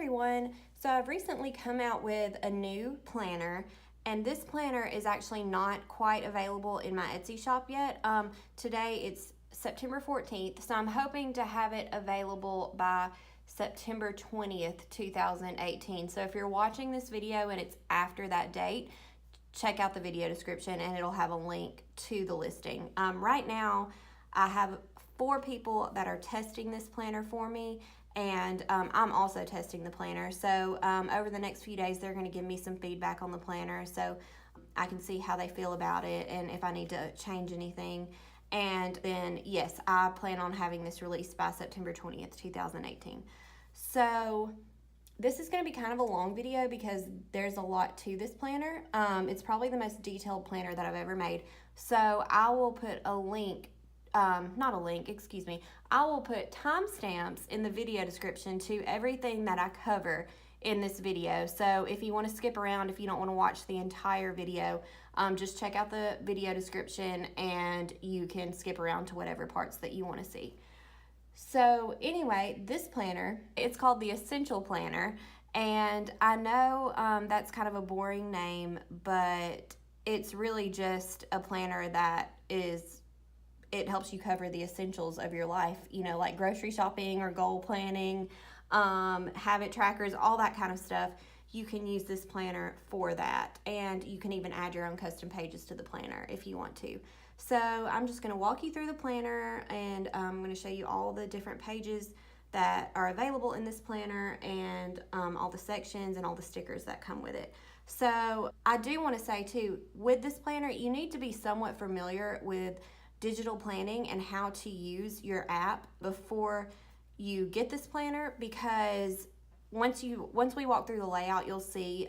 everyone. So I've recently come out with a new planner, and this planner is actually not quite available in my Etsy shop yet. Today it's September 14th, so I'm hoping to have it available by September 20th, 2018. So if you're watching this video and it's after that date, check out the video description and it'll have a link to the listing. Right now, I have 4 people that are testing this planner for me, and I'm also testing the planner. So over the next few days, they're going to give me some feedback on the planner so I can see how they feel about it and if I need to change anything. And then, yes, I plan on having this released by September 20th, 2018. So this is going to be kind of a long video because there's a lot to this planner. It's probably the most detailed planner that I've ever made. So I will put a link, I will put timestamps in the video description to everything that I cover in this video. So if you want to skip around, if you don't want to watch the entire video, just check out the video description and you can skip around to whatever parts that you want to see. So anyway, this planner, it's called the Essential Planner, and I know that's kind of a boring name, but it's really just a planner that it helps you cover the essentials of your life, you know, like grocery shopping or goal planning, habit trackers, all that kind of stuff. You can use this planner for that, and you can even add your own custom pages to the planner if you want to. So I'm just going to walk you through the planner, and I'm going to show you all the different pages that are available in this planner, and all the sections and all the stickers that come with it. So I do want to say too, with this planner, you need to be somewhat familiar with digital planning and how to use your app before you get this planner, because once we walk through the layout, you'll see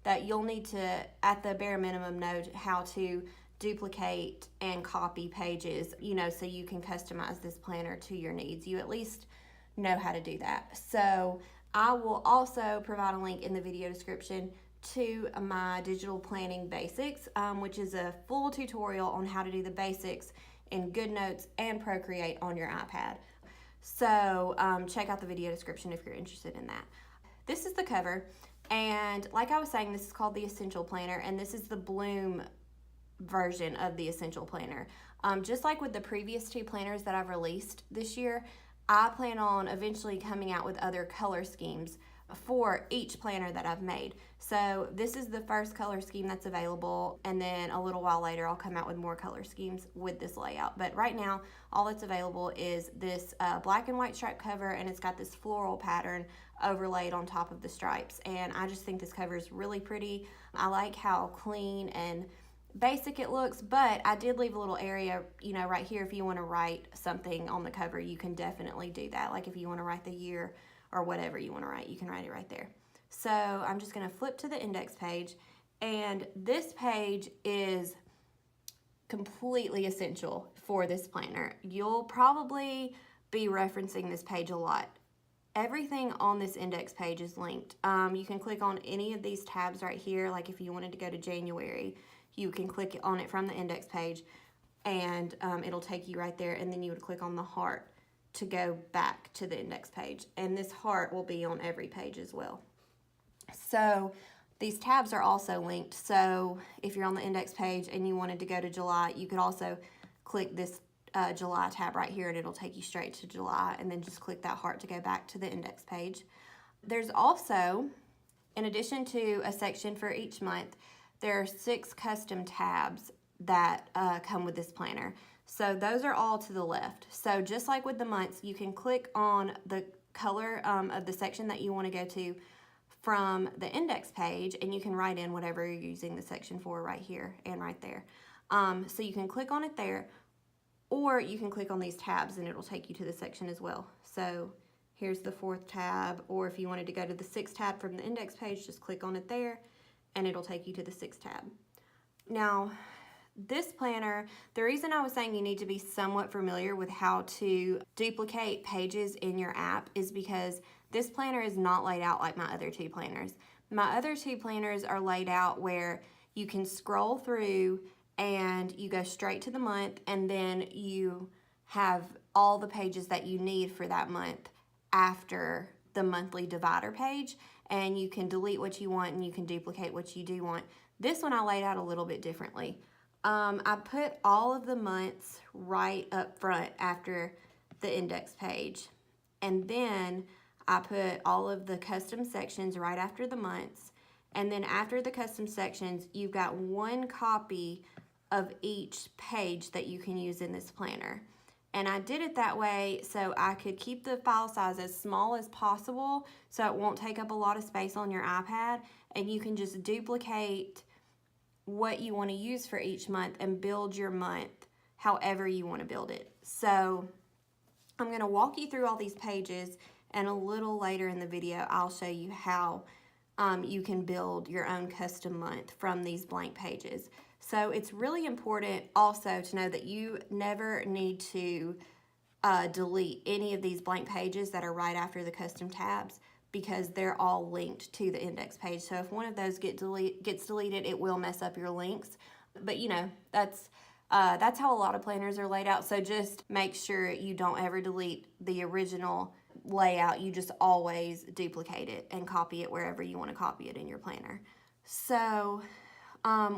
that you'll need to, at the bare minimum, know how to duplicate and copy pages, you know, so you can customize this planner to your needs. You at least know how to do that. So I will also provide a link in the video description to my digital planning basics, which is a full tutorial on how to do the basics in GoodNotes and Procreate on your iPad. So check out the video description if you're interested in that. This is the cover, and like I was saying, this is called the Essential Planner, and this is the Bloom version of the Essential Planner. Just like with the previous 2 planners that I've released this year, I plan on eventually coming out with other color schemes for each planner that I've made. So this is the first color scheme that's available, and then a little while later I'll come out with more color schemes with this layout. But right now all that's available is this black and white stripe cover, and it's got this floral pattern overlaid on top of the stripes, and I just think this cover is really pretty. I like how clean and basic it looks, but I did leave a little area, you know, right here. If you want to write something on the cover, you can definitely do that. Like if you want to write the year or whatever you want to write, you can write it right there. So I'm just going to flip to the index page, and this page is completely essential for this planner. You'll probably be referencing this page a lot. Everything on this index page is linked. You can click on any of these tabs right here. Like if you wanted to go to January, you can click on it from the index page, and it'll take you right there, and then you would click on the heart to go back to the index page, and this heart will be on every page as well. So these tabs are also linked, so if you're on the index page and you wanted to go to July, you could also click this July tab right here, and it'll take you straight to July, and then just click that heart to go back to the index page. There's also, in addition to a section for each month, there are 6 custom tabs that come with this planner. So those are all to the left. So just like with the months, you can click on the color of the section that you want to go to from the index page, and you can write in whatever you're using the section for right here and right there. So you can click on it there, or you can click on these tabs and it'll take you to the section as well. So here's the 4th tab, or if you wanted to go to the 6th tab from the index page, just click on it there and it'll take you to the 6th tab. Now, this planner, the reason I was saying you need to be somewhat familiar with how to duplicate pages in your app is because this planner is not laid out like my other 2 planners. My other 2 planners are laid out where you can scroll through and you go straight to the month, and then you have all the pages that you need for that month after the monthly divider page, and you can delete what you want and you can duplicate what you do want. This one I laid out a little bit differently. I put all of the months right up front after the index page, and then I put all of the custom sections right after the months, and then after the custom sections you've got one copy of each page that you can use in this planner. And I did it that way so I could keep the file size as small as possible so it won't take up a lot of space on your iPad, and you can just duplicate what you want to use for each month and build your month however you want to build it. So I'm going to walk you through all these pages, and a little later in the video I'll show you how you can build your own custom month from these blank pages. So it's really important also to know that you never need to delete any of these blank pages that are right after the custom tabs, because they're all linked to the index page. So if one of those gets deleted, it will mess up your links. But you know, that's how a lot of planners are laid out. So just make sure you don't ever delete the original layout. You just always duplicate it and copy it wherever you want to copy it in your planner. So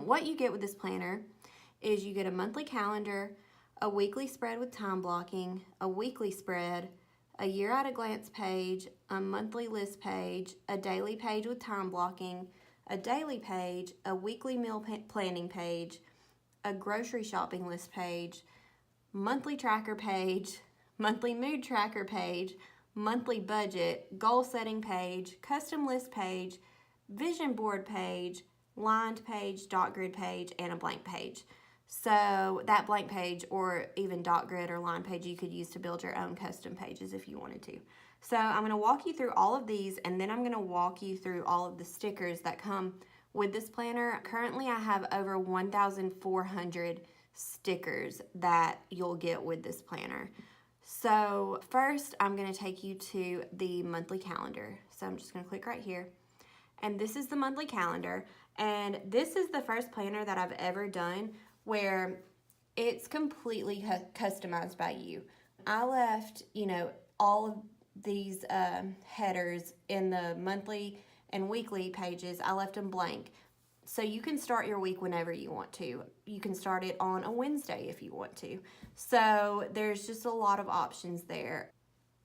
what you get with this planner is you get a monthly calendar, a weekly spread with time blocking, a weekly spread, a year at a glance page, a monthly list page, a daily page with time blocking, a daily page, a weekly meal planning page, a grocery shopping list page, monthly tracker page, monthly mood tracker page, monthly budget, goal setting page, custom list page, vision board page, lined page, dot grid page, and a blank page. So that blank page, or even dot grid or line page, you could use to build your own custom pages if you wanted to. So I'm going to walk you through all of these, and then I'm going to walk you through all of the stickers that come with this planner. Currently I have over 1,400 stickers that you'll get with this planner. So first I'm going to take you to the monthly calendar. So I'm just going to click right here, and this is the monthly calendar, and this is the first planner that I've ever done where it's completely customized by you. I left, you know, all of these headers in the monthly and weekly pages, I left them blank. So you can start your week whenever you want to. You can start it on a Wednesday if you want to. So there's just a lot of options there.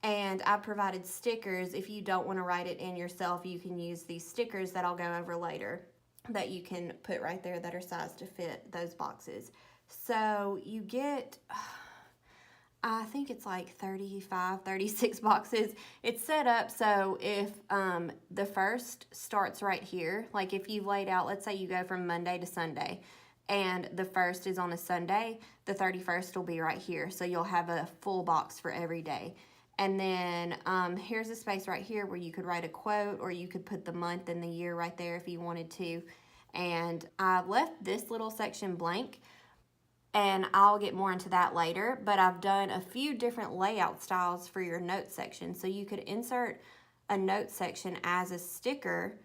And I provided stickers. If you don't want to write it in yourself, you can use these stickers that I'll go over later that you can put right there that are sized to fit those boxes. So you get, I think it's like 35, 36 boxes. It's set up so if the first starts right here, like if you've laid out, let's say you go from Monday to Sunday, and the first is on a Sunday, the 31st will be right here. So you'll have a full box for every day. And then here's a space right here where you could write a quote, or you could put the month and the year right there if you wanted to. And I left this little section blank, and I'll get more into that later, but I've done a few different layout styles for your notes section. So you could insert a notes section as a sticker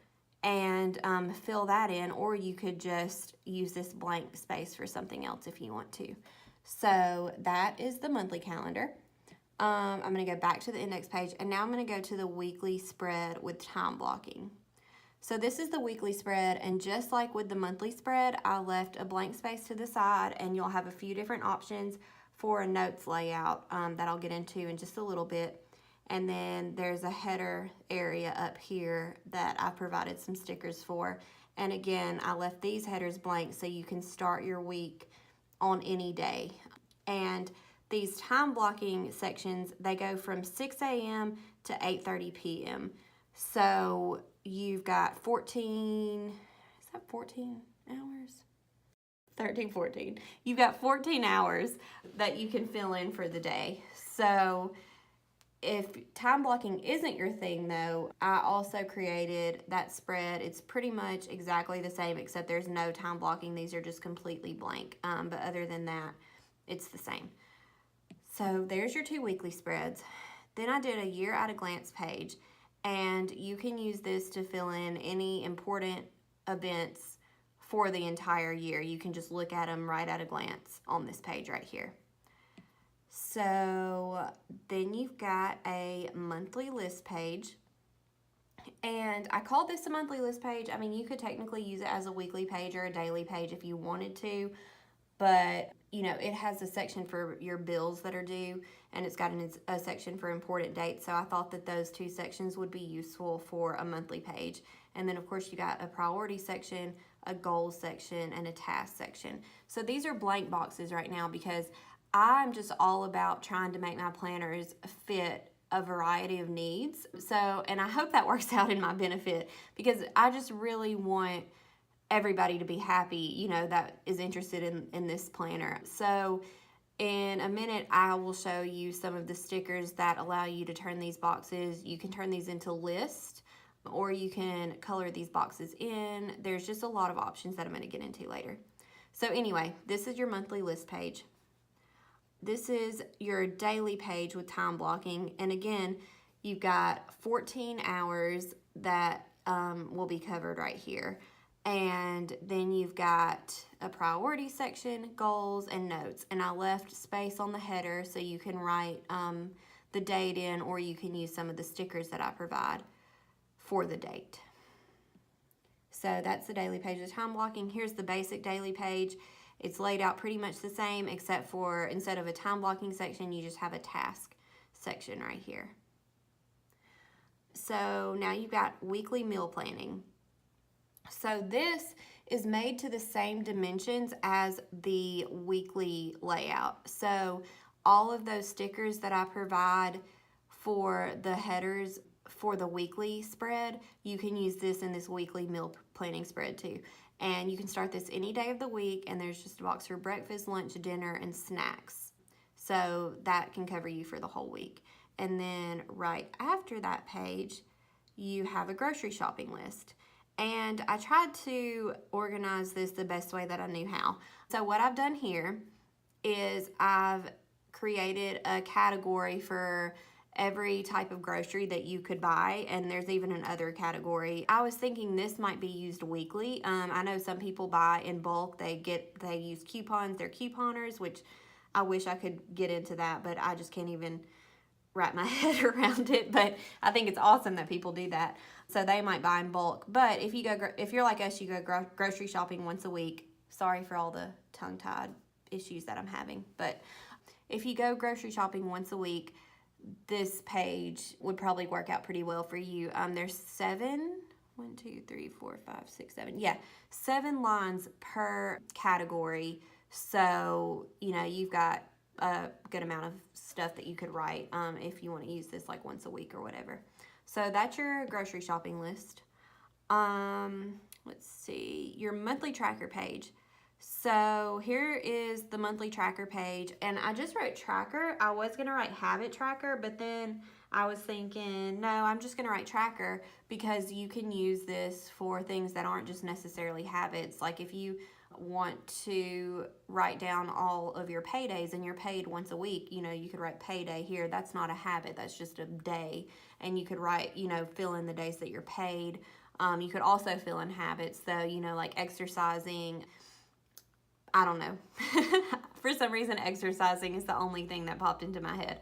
and fill that in, or you could just use this blank space for something else if you want to. So that is the monthly calendar. I'm going to go back to the index page, and now I'm going to go to the weekly spread with time blocking. So this is the weekly spread, and just like with the monthly spread, I left a blank space to the side, and you'll have a few different options for a notes layout that I'll get into in just a little bit. And then there's a header area up here that I provided some stickers for. And again, I left these headers blank so you can start your week on any day. And these time blocking sections, they go from 6 a.m. to 8:30 p.m. So you've got 14, is that 14 hours? 13, 14. You've got 14 hours that you can fill in for the day. So if time blocking isn't your thing though, I also created that spread. It's pretty much exactly the same, except there's no time blocking. These are just completely blank. But other than that, it's the same. So there's your 2 weekly spreads. Then I did a year at a glance page, and you can use this to fill in any important events for the entire year. You can just look at them right at a glance on this page right here. So then you've got a monthly list page, And I called this a monthly list page. I mean, you could technically use it as a weekly page or a daily page if you wanted to, but you know, it has a section for your bills that are due, and it's got a section for important dates. So I thought that those two sections would be useful for a monthly page. And then of course you got a priority section, a goals section, and a task section. So these are blank boxes right now because I'm just all about trying to make my planners fit a variety of needs. So, and I hope that works out in my benefit because I just really want everybody to be happy, you know, that is interested in this planner. So in a minute, I will show you some of the stickers that allow you to turn these boxes. You can turn these into lists, or you can color these boxes in. There's just a lot of options that I'm going to get into later. So anyway, this is your monthly list page. This is your daily page with time blocking. And again, you've got 14 hours that will be covered right here. And then you've got a priority section, goals, and notes. And I left space on the header so you can write the date in, or you can use some of the stickers that I provide for the date. So that's the daily page of time blocking. Here's the basic daily page. It's laid out pretty much the same, except for instead of a time blocking section, you just have a task section right here. So now you've got weekly meal planning. So this is made to the same dimensions as the weekly layout. So all of those stickers that I provide for the headers for the weekly spread, you can use this in this weekly meal planning spread too. And you can start this any day of the week, and there's just a box for breakfast, lunch, dinner, and snacks. So that can cover you for the whole week. And then right after that page, you have a grocery shopping list. And I tried to organize this the best way that I knew how. So what I've done here is I've created a category for every type of grocery that you could buy, and there's even an other category. I was thinking this might be used weekly. I know some people buy in bulk. They use coupons. They're couponers, which I wish I could get into that, but I just can't even wrap my head around it. But I think it's awesome that people do that. So they might buy in bulk. But if you're like us, you go grocery shopping once a week. Sorry for all the tongue-tied issues that I'm having. But if you go grocery shopping once a week, this page would probably work out pretty well for you. There's 7 lines per category. So, you know, you've got a good amount of stuff that you could write if you want to use this like once a week or whatever. So that's your grocery shopping list. Let's see, your monthly tracker page. So here is the monthly tracker page, and I just wrote tracker. I was gonna write habit tracker, but then I was thinking, no, I'm just gonna write tracker because you can use this for things that aren't just necessarily habits. Like if you want to write down all of your paydays and you're paid once a week, you know, you could write payday here. That's not a habit, that's just a day. And you could write, you know, fill in the days that you're paid. You could also fill in habits though, you know, like exercising. I don't know. For some reason, exercising is the only thing that popped into my head.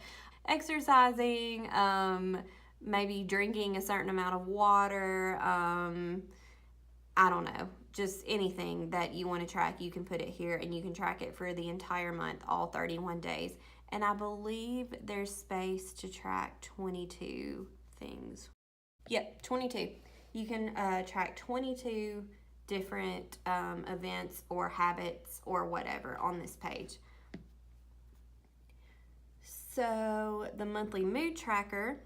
Exercising, maybe drinking a certain amount of water. I don't know. Just anything that you want to track, you can put it here, and you can track it for the entire month, all 31 days. And I believe there's space to track 22 things. Yep, 22. You can track 22 different events or habits or whatever on this page. So the monthly mood tracker,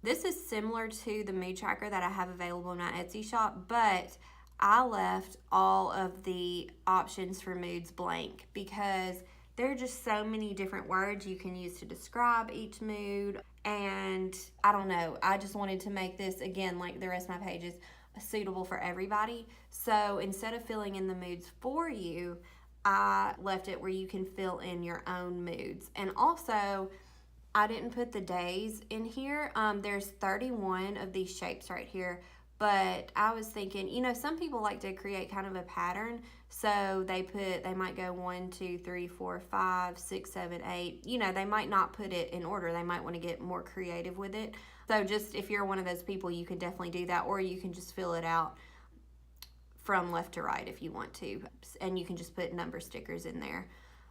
this is similar to the mood tracker that I have available in my Etsy shop, but I left all of the options for moods blank because there are just so many different words you can use to describe each mood. And I don't know, I just wanted to make this, again, like the rest of my pages, suitable for everybody. So instead of filling in the moods for you, I left it where you can fill in your own moods. And also, I didn't put the days in here. There's 31 of these shapes right here, but I was thinking, you know, some people like to create kind of a pattern. So they might go 1, 2, 3, 4, 5, 6, 7, 8. You know, they might not put it in order. They might want to get more creative with it. So just if you're one of those people, you can definitely do that, or you can just fill it out from left to right if you want to. And you can just put number stickers in there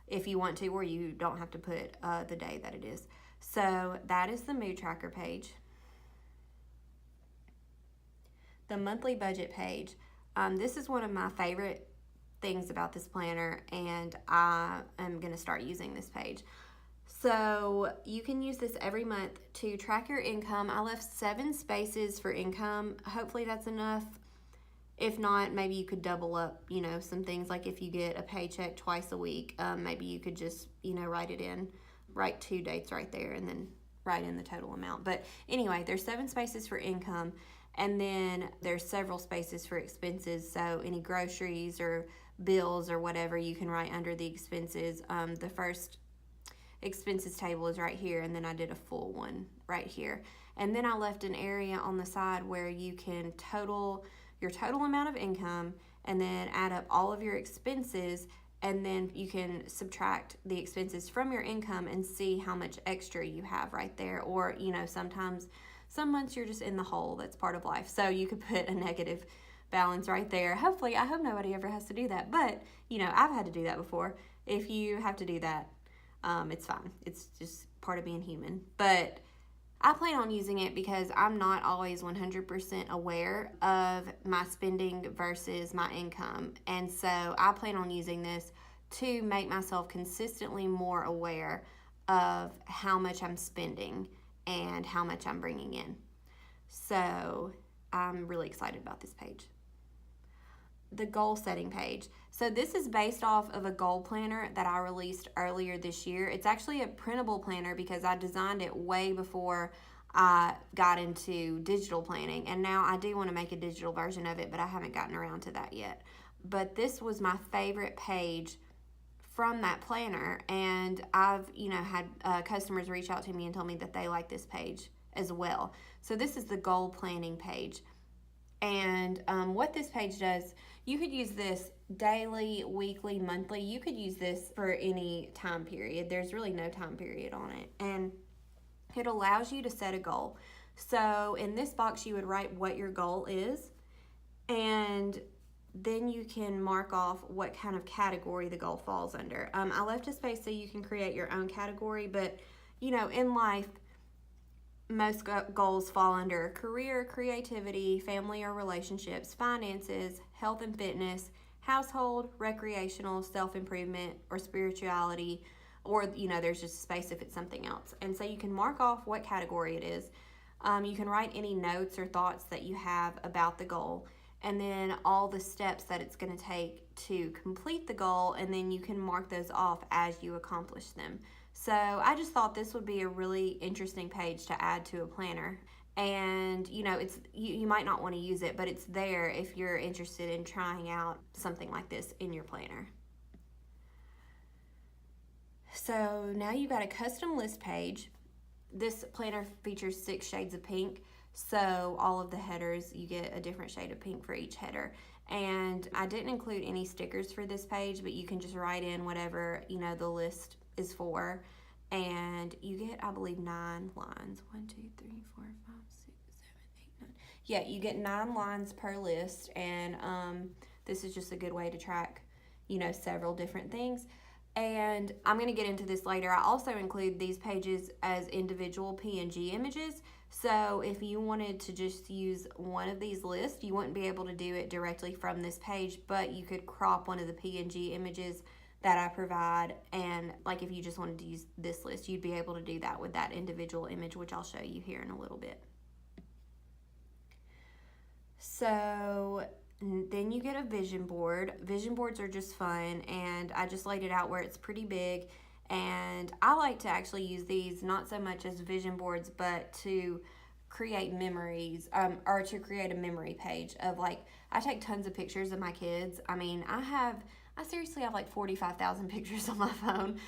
if you want to, or you don't have to put the day that it is. So that is the mood tracker page. The monthly budget page. This is one of my favorite things about this planner, and I am going to start using this page. So you can use this every month to track your income. I left 7 spaces for income. Hopefully that's enough. If not, maybe you could double up, some things like if you get a paycheck twice a week, maybe you could just, write 2 dates right there and then write in the total amount. But anyway, there's 7 spaces for income, and then there's several spaces for expenses. So any groceries or bills or whatever, you can write under the expenses. The first expenses table is right here, and then I did a full one right here. And then I left an area on the side where you can total your total amount of income and then add up all of your expenses, and then you can subtract the expenses from your income and see how much extra you have right there. Or, sometimes some months you're just in the hole. That's part of life. So you could put a negative balance right there. Hopefully, I hope nobody ever has to do that. But, I've had to do that before. If you have to do that, it's fine. It's just part of being human. But I plan on using it because I'm not always 100% aware of my spending versus my income. And so I plan on using this to make myself consistently more aware of how much I'm spending and how much I'm bringing in. So I'm really excited about this page. The goal setting page. So this is based off of a goal planner that I released earlier this year. It's actually a printable planner because I designed it way before I got into digital planning, and now I do want to make a digital version of it, but I haven't gotten around to that yet. But this was my favorite page from that planner, and I've had customers reach out to me and tell me that they like this page as well. So this is the goal planning page. And what this page does, you could use this daily, weekly, monthly. You could use this for any time period. There's really no time period on it. And it allows you to set a goal. So in this box, you would write what your goal is, and then you can mark off what kind of category the goal falls under. I left a space so you can create your own category, but in life, most goals fall under career, creativity, family or relationships, finances, health and fitness, household, recreational, self-improvement, or spirituality, or there's just space if it's something else. And so you can mark off what category it is. You can write any notes or thoughts that you have about the goal, and then all the steps that it's going to take to complete the goal, and then you can mark those off as you accomplish them. So I just thought this would be a really interesting page to add to a planner. And it's you might not want to use it, but it's there if you're interested in trying out something like this in your planner. So now you've got a custom list page. This planner features 6 shades of pink. So all of the headers, you get a different shade of pink for each header. And I didn't include any stickers for this page, but you can just write in whatever the list is for. And you get, I believe, 9 lines. 1, 2, 3, 4, 5, 6, 7, 8, 9. Yeah, you get 9 lines per list, and this is just a good way to track, several different things. And I'm going to get into this later. I also include these pages as individual PNG images. So if you wanted to just use one of these lists, you wouldn't be able to do it directly from this page, but you could crop one of the PNG images that I provide, and like if you just wanted to use this list, you'd be able to do that with that individual image, which I'll show you here in a little bit. So then you get a vision board. Vision boards are just fun, and I just laid it out where it's pretty big, and I like to actually use these not so much as vision boards, but to create memories, or to create a memory page of, like, I take tons of pictures of my kids. I mean, I seriously have like 45,000 pictures on my phone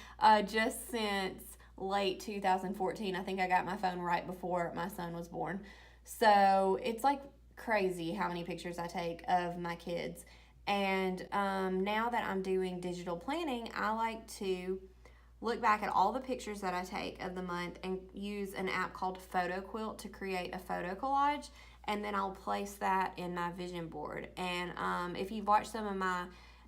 just since late 2014. I think I got my phone right before my son was born. So it's like crazy how many pictures I take of my kids. And now that I'm doing digital planning, I like to look back at all the pictures that I take of the month and use an app called Photo Quilt to create a photo collage, and then I'll place that in my vision board. And if you've watched some of my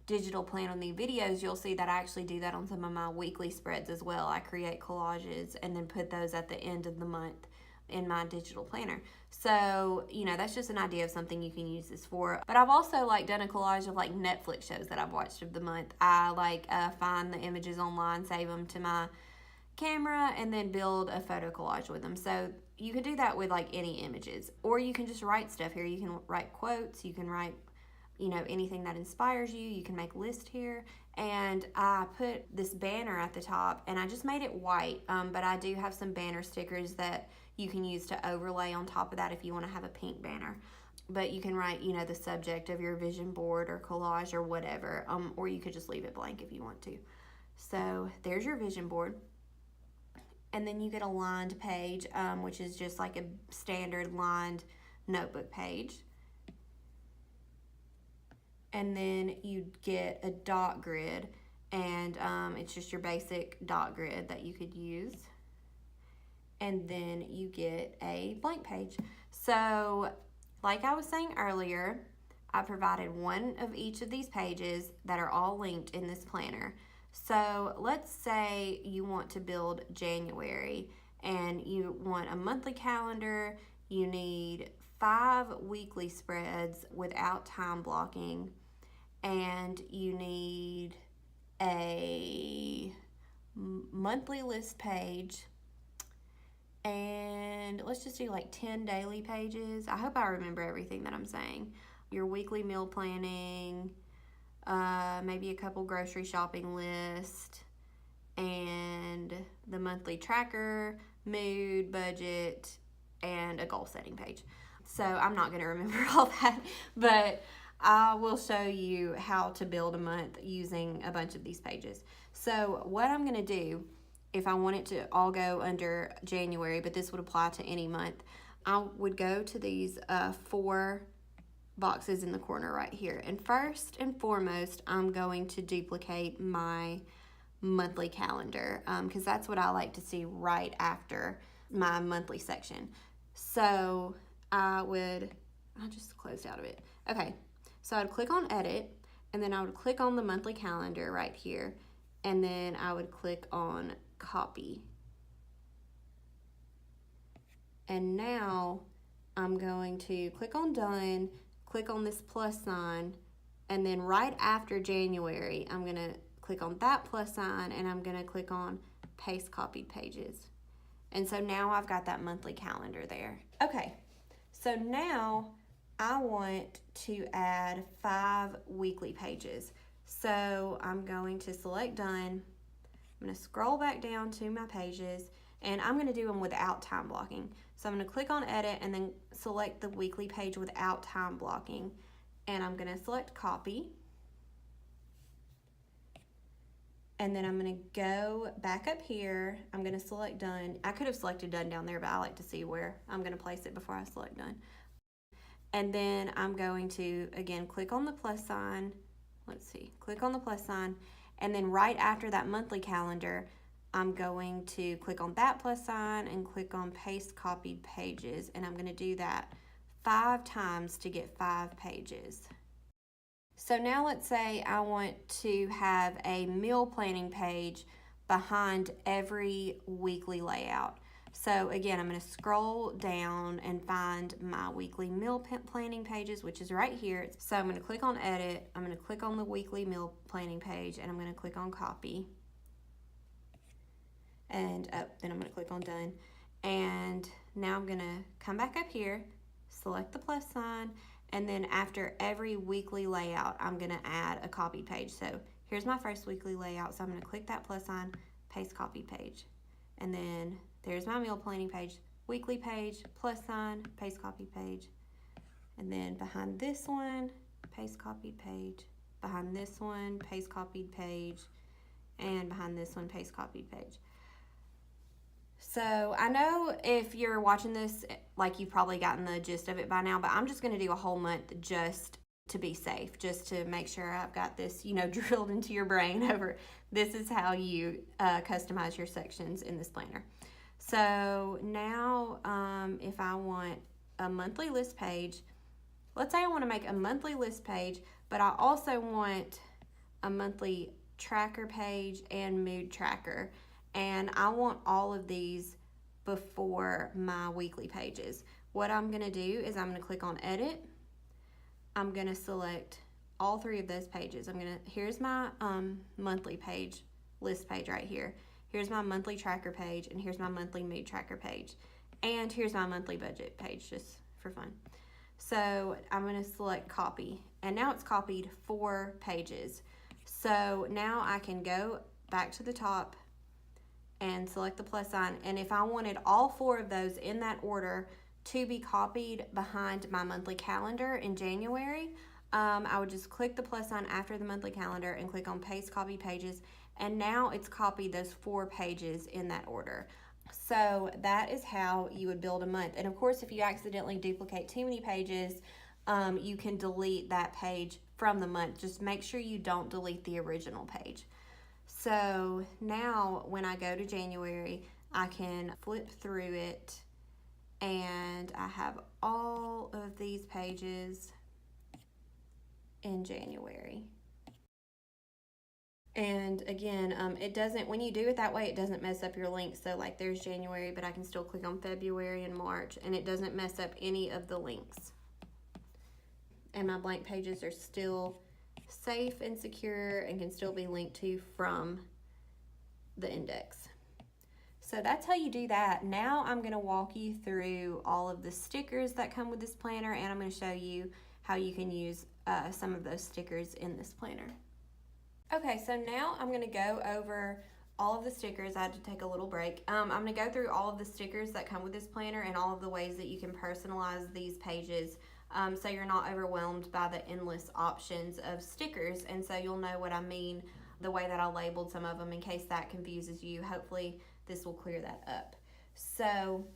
digital plan on the videos, you'll see that I actually do that on some of my weekly spreads as well. I create collages and then put those at the end of the month in my digital planner. So, you know, that's just an idea of something you can use this for. But I've also like done a collage of like Netflix shows that I've watched of the month. I like find the images online, save them to my camera, and then build a photo collage with them. So you can do that with like any images, or you can just write stuff here. You can write quotes, you can write, you know, anything that inspires you. You can make a list here. And I put this banner at the top, and I just made it white, but I do have some banner stickers that you can use to overlay on top of that if you want to have a pink banner. But you can write, you know, the subject of your vision board or collage or whatever, or you could just leave it blank if you want to. So there's your vision board. And then you get a lined page, which is just like a standard lined notebook page. And then you get a dot grid, and it's just your basic dot grid that you could use. And then you get a blank page. So like I was saying earlier, I provided one of each of these pages that are all linked in this planner. So let's say you want to build January and you want a monthly calendar. You need 5 weekly spreads without time blocking, and you need a monthly list page, and let's just do like 10 daily pages. I hope I remember everything that I'm saying. Your weekly meal planning, maybe a couple grocery shopping list, and the monthly tracker, mood, budget, and a goal setting page. So I'm not going to remember all that, but I will show you how to build a month using a bunch of these pages. So what I'm going to do, if I want it to all go under January, but this would apply to any month, I would go to these 4 boxes in the corner right here. And first and foremost, I'm going to duplicate my monthly calendar because that's what I like to see right after my monthly section. So I just closed out of it. Okay, so I'd click on edit, and then I would click on the monthly calendar right here, and then I would click on copy. And now I'm going to click on done, click on this plus sign, and then right after January, I'm going to click on that plus sign, and I'm going to click on paste copied pages. And so now I've got that monthly calendar there. Okay, so now I want to add 5 weekly pages. So I'm going to select done. I'm going to scroll back down to my pages, and I'm going to do them without time blocking. So I'm going to click on edit and then select the weekly page without time blocking. And I'm going to select copy. And then I'm going to go back up here. I'm going to select done. I could have selected done down there, but I like to see where I'm going to place it before I select done. And then I'm going to, again, click on the plus sign. Let's see, click on the plus sign. And then right after that monthly calendar, I'm going to click on that plus sign and click on paste copied pages. And I'm going to do that 5 times to get 5 pages. So now let's say I want to have a meal planning page behind every weekly layout. So again, I'm going to scroll down and find my weekly meal planning pages, which is right here. So I'm going to click on edit. I'm going to click on the weekly meal planning page, and I'm going to click on copy. And then I'm going to click on done. And now I'm going to come back up here, select the plus sign, and then after every weekly layout, I'm going to add a copy page. So here's my first weekly layout. So I'm going to click that plus sign, paste copy page. And then there's my meal planning page, weekly page, plus sign, paste copy page. And then behind this one, paste copied page. Behind this one, paste copied page. And behind this one, paste copied page. So I know if you're watching this, like you've probably gotten the gist of it by now, but I'm just going to do a whole month just to be safe, just to make sure I've got this, you know, drilled into your brain over this is how you customize your sections in this planner. So now if I want a monthly list page, let's say I want to make a monthly list page, but I also want a monthly tracker page and mood tracker, and I want all of these before my weekly pages. What I'm going to do is I'm going to click on edit. I'm going to select all three of those pages. Here's my monthly page, list page right here. Here's my monthly tracker page, and here's my monthly mood tracker page. And here's my monthly budget page, just for fun. So I'm going to select copy, and now it's copied 4 pages. So now I can go back to the top and select the plus sign, and if I wanted all 4 of those in that order to be copied behind my monthly calendar in January, I would just click the plus sign after the monthly calendar and click on paste copy pages, and now it's copied those 4 pages in that order. So that is how you would build a month. And of course, if you accidentally duplicate too many pages, you can delete that page from the month. Just make sure you don't delete the original page. So now when I go to January, I can flip through it, and I have all of these pages in January. And again, it doesn't, when you do it that way, it doesn't mess up your links. So like there's January, but I can still click on February and March, and it doesn't mess up any of the links. And my blank pages are still safe and secure and can still be linked to from the index. So that's how you do that. Now I'm going to walk you through all of the stickers that come with this planner, and I'm going to show you how you can use some of those stickers in this planner. Okay, so now I'm going to go over all of the stickers. I had to take a little break. I'm going to go through all of the stickers that come with this planner and all of the ways that you can personalize these pages, so you're not overwhelmed by the endless options of stickers, and so you'll know what I mean the way that I labeled some of them in case that confuses you. Hopefully this will clear that up. So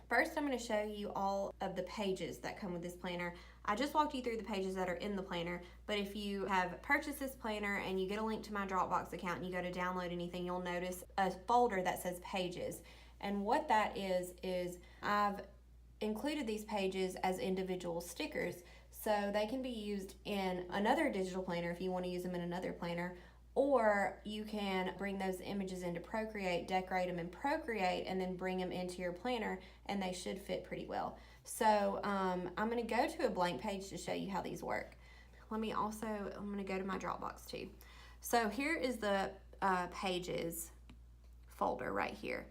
first I'm going to show you all of the pages that come with this planner. I just walked you through the pages that are in the planner, but if you have purchased this planner and you get a link to my Dropbox account and you go to download anything, you'll notice a folder that says pages. And what that is I've included these pages as individual stickers, so they can be used in another digital planner if you want to use them in another planner, or you can bring those images into Procreate, decorate them in Procreate, and then bring them into your planner, and they should fit pretty well. So I'm going to go to a blank page to show you how these work. I'm going to go to my Dropbox too. So here is the pages folder right here.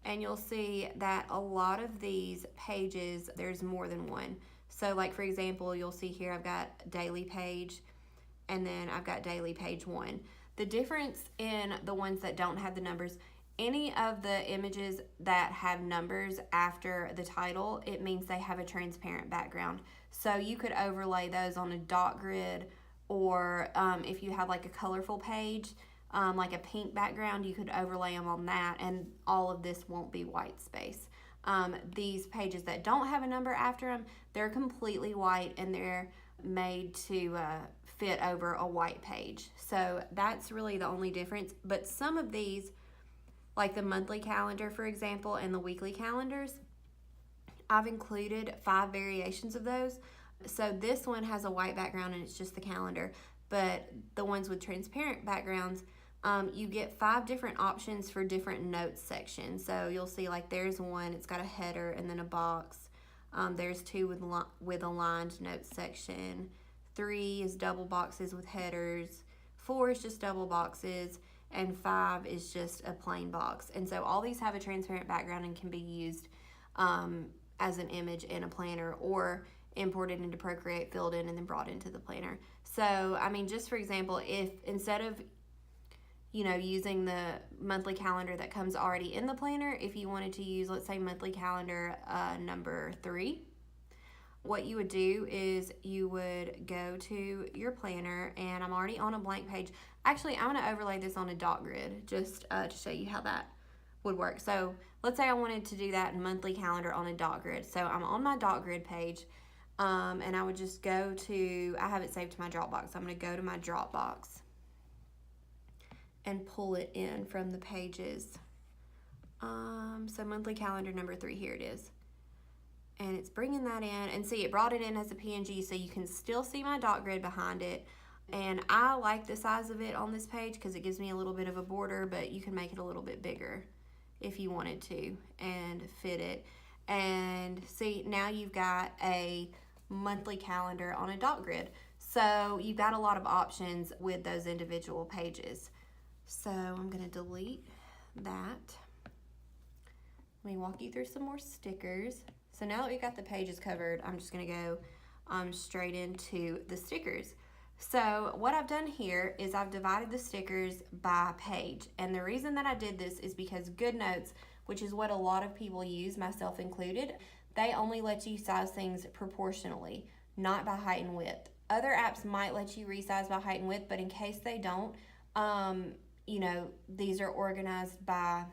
And you'll see that a lot of these pages, there's more than one. So like for example, you'll see here I've got daily page, and then I've got daily page 1. The difference in the ones that don't have the numbers, any of the images that have numbers after the title, it means they have a transparent background. So you could overlay those on a dot grid, or if you have like a colorful page, like a pink background, you could overlay them on that, and all of this won't be white space. These pages that don't have a number after them, they're completely white, and they're made to fit over a white page. So that's really the only difference. But some of these, like the monthly calendar, for example, and the weekly calendars, I've included 5 variations of those. So this one has a white background and it's just the calendar. But the ones with transparent backgrounds, you get 5 different options for different notes sections. So you'll see like there's one, it's got a header and then a box. There's 2 with aligned notes section. 3 is double boxes with headers. 4 is just double boxes. And 5 is just a plain box. And so all these have a transparent background and can be used as an image in a planner, or imported into Procreate, filled in, and then brought into the planner. So, I mean, just for example, if instead of, you know, using the monthly calendar that comes already in the planner, if you wanted to use, let's say, monthly calendar number 3, what you would do is you would go to your planner, and I'm already on a blank page. Actually, I'm going to overlay this on a dot grid just to show you how that would work. So let's say I wanted to do that in monthly calendar on a dot grid. So I'm on my dot grid page. And I would just go to, I have it saved to my Dropbox. I'm going to go to my Dropbox and pull it in from the pages. So monthly calendar number 3, here it is. And it's bringing that in, and see, it brought it in as a PNG, so you can still see my dot grid behind it. And I like the size of it on this page because it gives me a little bit of a border, but you can make it a little bit bigger if you wanted to and fit it. And see, now you've got a monthly calendar on a dot grid. So you've got a lot of options with those individual pages. So I'm going to delete that. Let me walk you through some more stickers. So now that we've got the pages covered, I'm just going to go straight into the stickers. So what I've done here is I've divided the stickers by page. And the reason that I did this is because GoodNotes, which is what a lot of people use, myself included, they only let you size things proportionally, not by height and width. Other apps might let you resize by height and width, but in case they don't, you know, these are organized by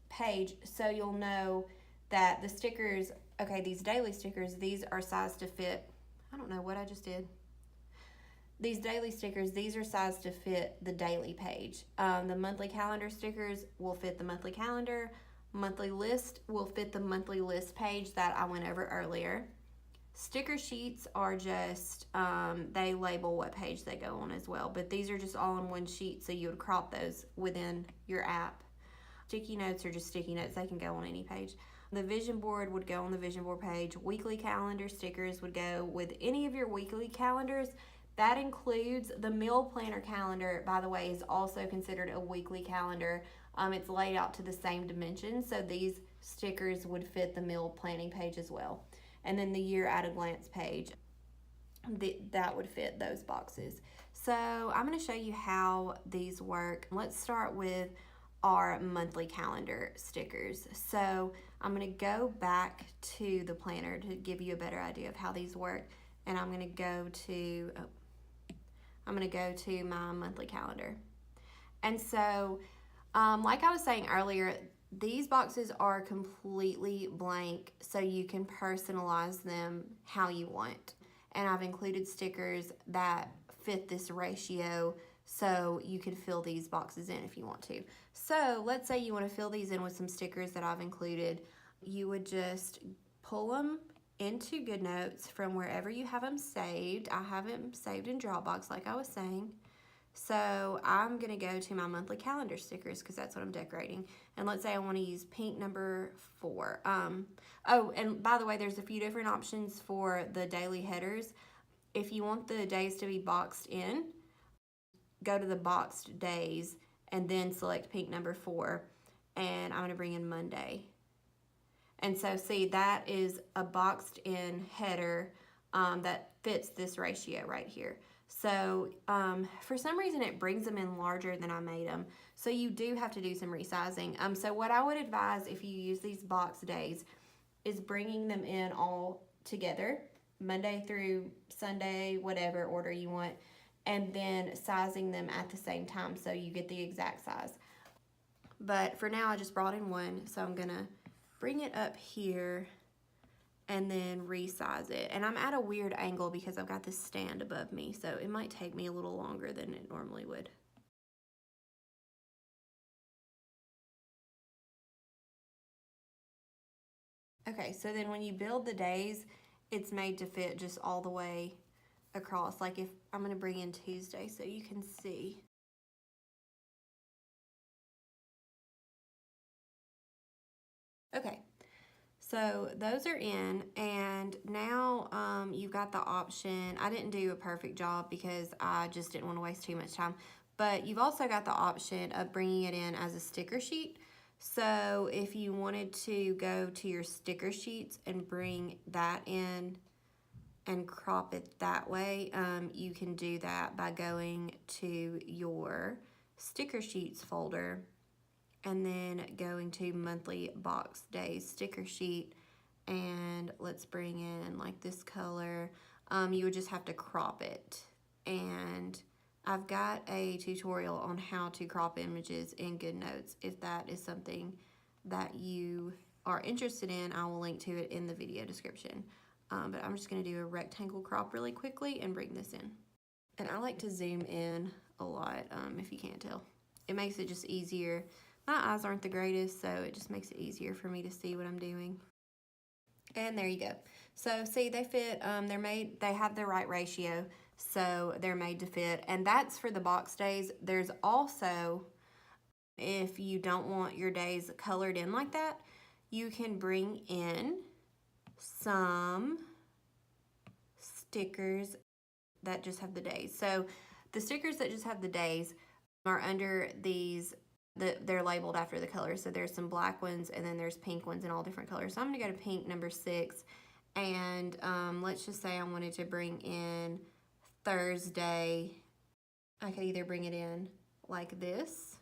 page, so you'll know that the stickers, okay, these daily stickers, these are sized to fit, I don't know what I just did. These daily stickers, these are sized to fit the daily page. The monthly calendar stickers will fit the monthly calendar. Monthly list will fit the monthly list page that I went over earlier. Sticker sheets are just, they label what page they go on as well, but these are just all in one sheet, so you would crop those within your app. Sticky notes are just sticky notes, they can go on any page. The vision board would go on the vision board page. Weekly calendar stickers would go with any of your weekly calendars. That includes the meal planner calendar, by the way, is also considered a weekly calendar. It's laid out to the same dimensions, so these stickers would fit the meal planning page as well. And then the year at a glance page, that would fit those boxes. So I'm going to show you how these work. Let's start with our monthly calendar stickers. So I'm going to go back to the planner to give you a better idea of how these work. And I'm going to go to, my monthly calendar. And so, like I was saying earlier, these boxes are completely blank, so you can personalize them how you want. And I've included stickers that fit this ratio, so you can fill these boxes in if you want to. So let's say you want to fill these in with some stickers that I've included. You would just pull them into GoodNotes from wherever you have them saved. I have them saved in Dropbox, like I was saying. So I'm going to go to my monthly calendar stickers because that's what I'm decorating. And let's say I want to use pink number 4. Oh, and by the way, there's a few different options for the daily headers. If you want the days to be boxed in, go to the boxed days and then select pink number 4. And I'm going to bring in Monday. And so see, that is a boxed in header that fits this ratio right here. So for some reason it brings them in larger than I made them. So you do have to do some resizing. So what I would advise if you use these box days is bringing them in all together, Monday through Sunday, whatever order you want, and then sizing them at the same time so you get the exact size. But for now I just brought in one, so I'm gonna bring it up here and then resize it. And I'm at a weird angle because I've got this stand above me, so it might take me a little longer than it normally would. Okay, so then when you build the days, it's made to fit just all the way across. Like if I'm gonna bring in Tuesday so you can see. Okay. So those are in, and now you've got the option. I didn't do a perfect job because I just didn't want to waste too much time, but you've also got the option of bringing it in as a sticker sheet. So if you wanted to go to your sticker sheets and bring that in and crop it that way, you can do that by going to your sticker sheets folder and then going to monthly box days sticker sheet, and let's bring in like this color. You would just have to crop it, and I've got a tutorial on how to crop images in GoodNotes. If that is something that you are interested in, I will link to it in the video description. but I'm just gonna do a rectangle crop really quickly and bring this in. And I like to zoom in a lot, if you can't tell. It makes it just easier. My eyes aren't the greatest, so it just makes it easier for me to see what I'm doing. And there you go. So see, they fit, they have the right ratio, so they're made to fit. And that's for the box days. There's also, if you don't want your days colored in like that, you can bring in some stickers that just have the days. So the stickers that just have the days are under these, they're labeled after the colors. So there's some black ones and then there's pink ones in all different colors. So I'm gonna go to pink number 6, and let's just say I wanted to bring in Thursday. I could either bring it in like this,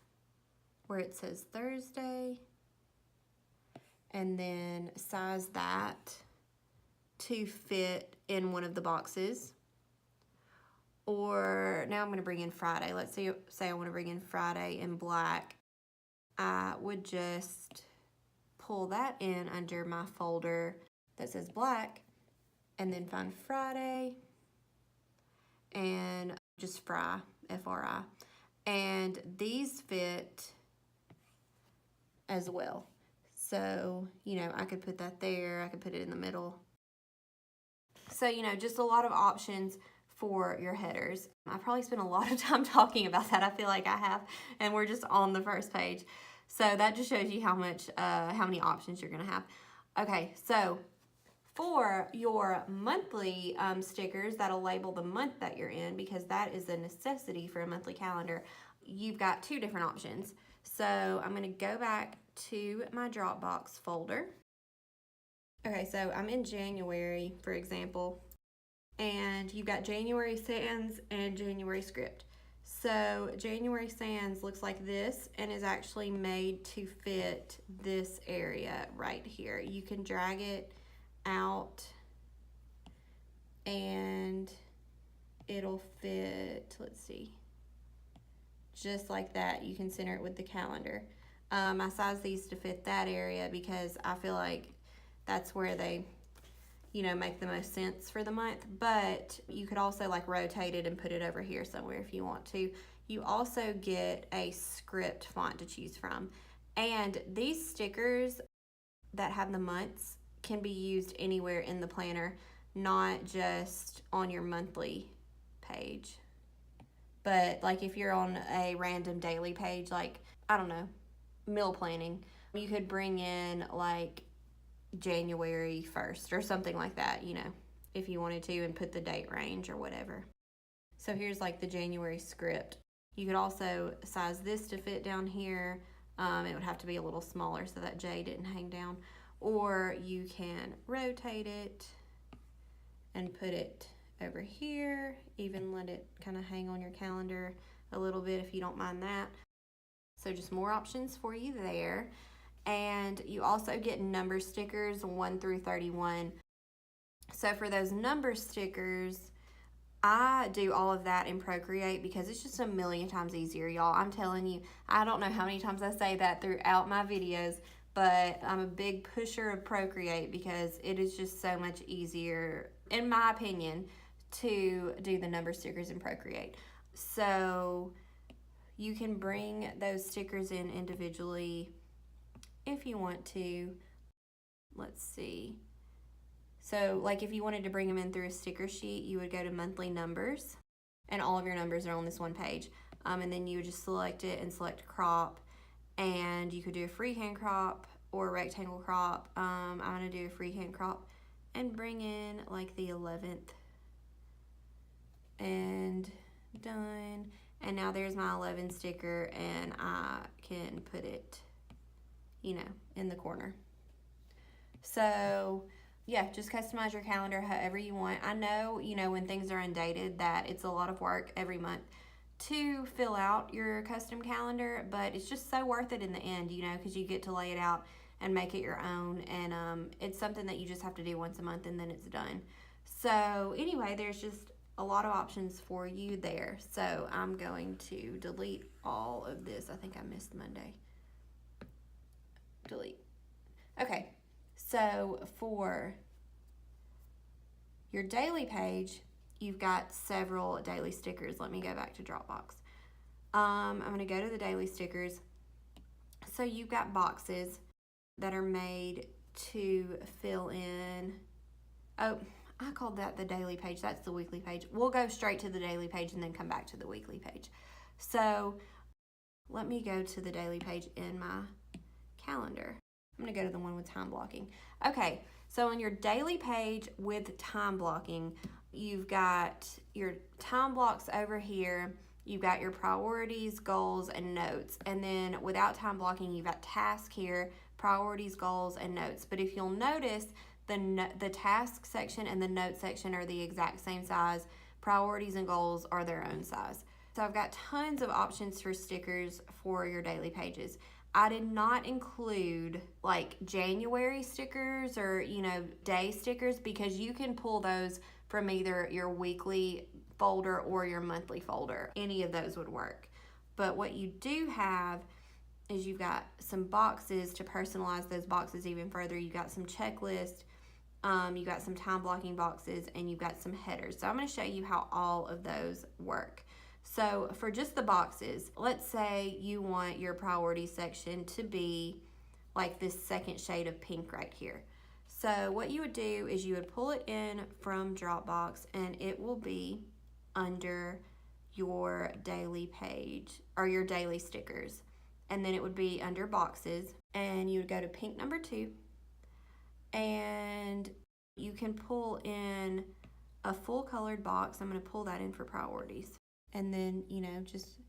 where it says Thursday, and then size that to fit in one of the boxes. Or now I'm going to bring in Friday. Let's say I want to bring in Friday in black. I would just pull that in under my folder that says black, and then find Friday and just fry, F-R-I. And these fit as well. So, you know, I could put that there. I could put it in the middle. So, you know, just a lot of options for your headers. I probably spent a lot of time talking about that. I feel like I have, and we're just on the first page. So that just shows you how many options you're gonna have. Okay, so for your monthly stickers that'll label the month that you're in, because that is a necessity for a monthly calendar, you've got 2 different options. So I'm gonna go back to my Dropbox folder. Okay, so I'm in January, for example, and you've got January Sans and January Script. So January Sans looks like this and is actually made to fit this area right here. You can drag it out and it'll fit, let's see, just like that. You can center it with the calendar. I sized these to fit that area because I feel like that's where they, you know, make the most sense for the month. But you could also like rotate it and put it over here somewhere if you want to. You also get a script font to choose from. And these stickers that have the months can be used anywhere in the planner, not just on your monthly page. But like if you're on a random daily page, like, I don't know, meal planning, you could bring in like January 1st or something like that, you know, if you wanted to, and put the date range or whatever. So here's like the January script. You could also size this to fit down here. It would have to be a little smaller so that J didn't hang down. Or you can rotate it and put it over here, even let it kind of hang on your calendar a little bit if you don't mind that. So just more options for you there. And you also get number stickers 1 through 31. So for those number stickers, I do all of that in Procreate because it's just a million times easier, y'all. I'm telling you, I don't know how many times I say that throughout my videos, but I'm a big pusher of Procreate because it is just so much easier, in my opinion, to do the number stickers in Procreate. So you can bring those stickers in individually if you want to. Let's see. So like if you wanted to bring them in through a sticker sheet, you would go to monthly numbers, and all of your numbers are on this one page. And then you would just select it and select crop, and you could do a freehand crop or a rectangle crop. I'm gonna do a freehand crop and bring in like the 11th, and done. And now there's my 11 sticker, and I can put it, you know, in the corner. So yeah, just customize your calendar however you want. I know, you know, when things are undated that it's a lot of work every month to fill out your custom calendar, but it's just so worth it in the end, you know, because you get to lay it out and make it your own. And it's something that you just have to do once a month and then it's done. So anyway, there's just a lot of options for you there. So I'm going to delete all of this. I think I missed Monday. Delete. Okay, so for Your daily page, you've got several daily stickers. Let me go back to Dropbox. I'm going to go to the daily stickers. So you've got boxes that are made to fill in. Oh, I called that the daily page. That's the weekly page. We'll go straight to the daily page and then come back to the weekly page. So let me go to the daily page in my calendar. I'm going to go to the one with time blocking. Okay, so on your daily page with time blocking, you've got your time blocks over here. You've got your priorities, goals, and notes. And then without time blocking, you've got task here, priorities, goals, and notes. But if you'll notice, the task section and the note section are the exact same size. Priorities and goals are their own size. So I've got tons of options for stickers for your daily pages. I did not include like January stickers or, day stickers, because you can pull those from either your weekly folder or your monthly folder. Any of those would work. But what you do have is you've got some boxes to personalize those boxes even further. You've got some checklists, you've got some time blocking boxes, and you've got some headers. So I'm going to show you how all of those work. So for just the boxes, let's say you want your priority section to be like this second shade of pink right here. So what you would do is you would pull it in from Dropbox, and it will be under your daily page or your daily stickers. And then it would be under boxes, and you would go to pink number 2, and you can pull in a full colored box. I'm going to pull that in for priorities. And then, just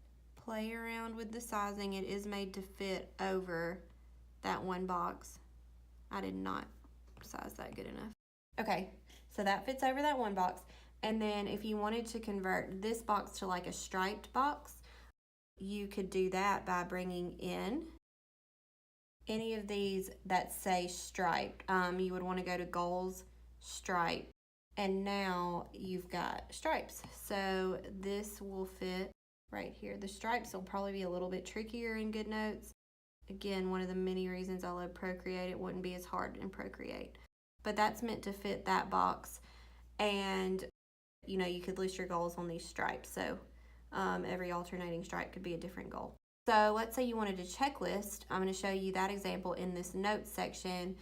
play around with the sizing. It is made to fit over that one box. I did not size that good enough. Okay, so that fits over that one box. And then if you wanted to convert this box to like a striped box, you could do that by bringing in any of these that say striped. You would want to go to goals, stripe, and now you've got stripes. So this will fit right here. The stripes will probably be a little bit trickier in GoodNotes. Again, one of the many reasons I love Procreate. It wouldn't be as hard in Procreate. But that's meant to fit that box. And you could list your goals on these stripes. So every alternating stripe could be a different goal. So let's say you wanted a checklist. I'm going to show you that example in this notes section.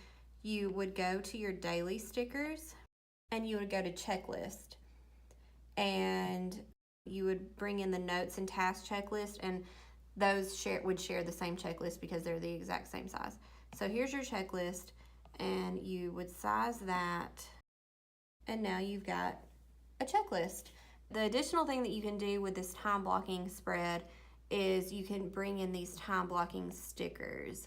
You would go to your daily stickers, and you would go to checklist, and you would bring in the notes and task checklist, and those would share the same checklist because they're the exact same size. So here's your checklist, and you would size that, and now you've got a checklist. The additional thing that you can do with this time blocking spread is you can bring in these time blocking stickers.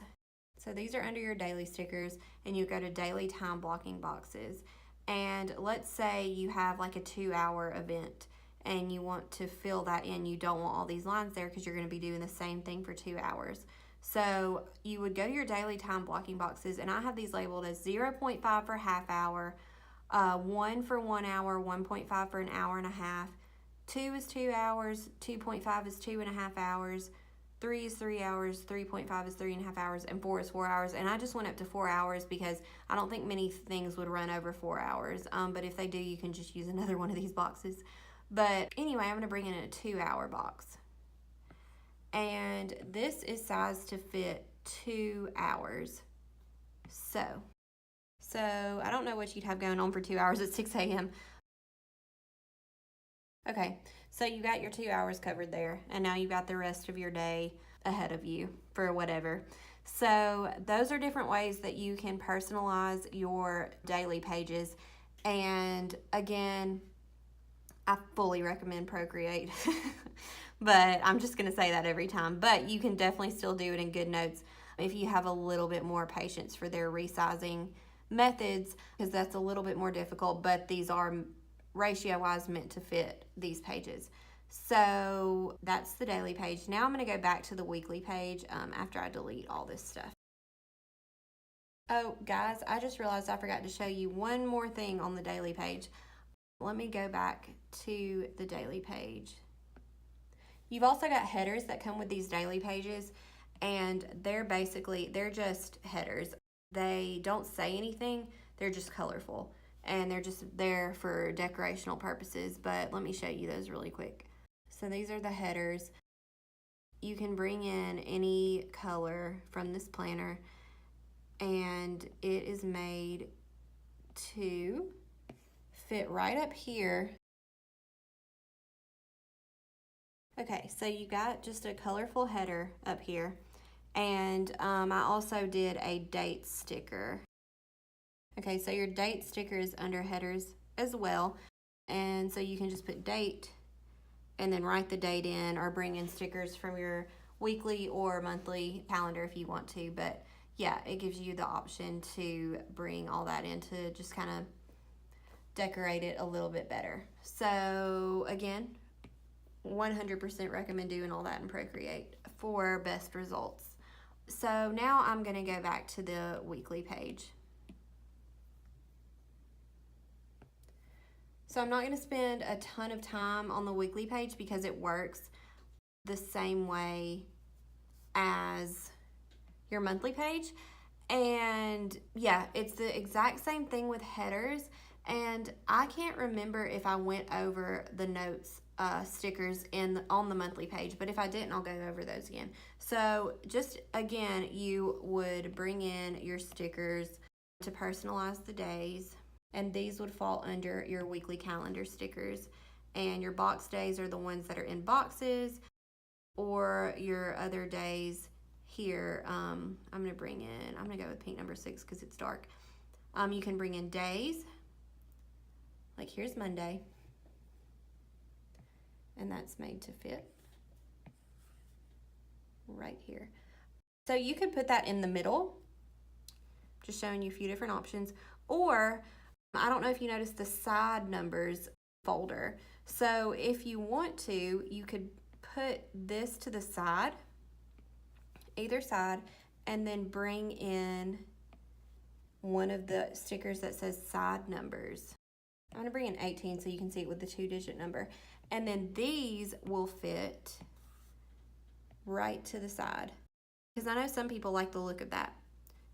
So these are under your daily stickers, and you go to daily time blocking boxes. And let's say you have like a 2-hour event and you want to fill that in. You don't want all these lines there because you're going to be doing the same thing for 2 hours. So you would go to your daily time blocking boxes, and I have these labeled as 0.5 for half hour, 1 for 1 hour, 1.5 for an hour and a half, 2 is 2 hours, 2.5 is 2.5 hours, 3 is 3 hours, 3.5 is 3.5 hours, and 4 is 4 hours. And I just went up to 4 hours because I don't think many things would run over 4 hours. But if they do, you can just use another one of these boxes. But anyway, I'm going to bring in a 2-hour box. And this is sized to fit 2 hours. So I don't know what you'd have going on for 2 hours at 6 a.m. Okay, so you got your 2 hours covered there, and now you've got the rest of your day ahead of you for whatever. So those are different ways that you can personalize your daily pages. And again, I fully recommend Procreate, but I'm just going to say that every time. But you can definitely still do it in GoodNotes if you have a little bit more patience for their resizing methods, because that's a little bit more difficult, but these are ratio-wise meant to fit these pages. So that's the daily page. Now I'm going to go back to the weekly page after I delete all this stuff. Oh, guys, I just realized I forgot to show you one more thing on the daily page. Let me go back to the daily page. You've also got headers that come with these daily pages, and they're just headers. They don't say anything. They're just colorful. and they're just there for decorational purposes, but let me show you those really quick. So these are the headers. You can bring in any color from this planner, and it is made to fit right up here. Okay, so you got just a colorful header up here, and I also did a date sticker. Okay, so your date sticker is under headers as well, and so you can just put date and then write the date in, or bring in stickers from your weekly or monthly calendar if you want to. But yeah, it gives you the option to bring all that in to just kind of decorate it a little bit better. So again, 100% recommend doing all that in Procreate for best results. So now I'm going to go back to the weekly page. So I'm not going to spend a ton of time on the weekly page because it works the same way as your monthly page. And yeah, it's the exact same thing with headers. And I can't remember if I went over the notes stickers on the monthly page, but if I didn't, I'll go over those again. So just again, you would bring in your stickers to personalize the days, and these would fall under your weekly calendar stickers. And your box days are the ones that are in boxes, or your other days here. I'm gonna go with pink number 6 because it's dark. You can bring in days, like here's Monday, and that's made to fit right here. So you could put that in the middle, just showing you a few different options. Or I don't know if you noticed the side numbers folder. So if you want to, you could put this to the side, either side, and then bring in one of the stickers that says side numbers. I'm going to bring in 18 so you can see it with the 2-digit number. And then these will fit right to the side, because I know some people like the look of that.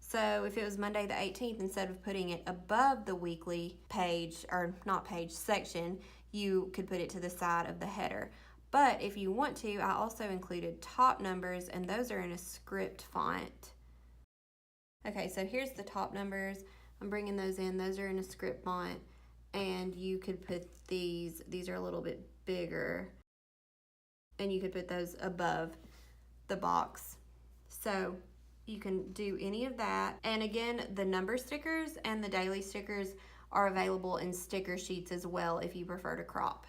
So if it was Monday the 18th, instead of putting it above the weekly page, or not page, section, you could put it to the side of the header. But if you want to, I also included top numbers, and those are in a script font. Okay, so here's the top numbers. I'm bringing those in. Those are in a script font, and you could put these are a little bit bigger, and you could put those above the box. So you can do any of that. And again, the number stickers and the daily stickers are available in sticker sheets as well if you prefer to crop.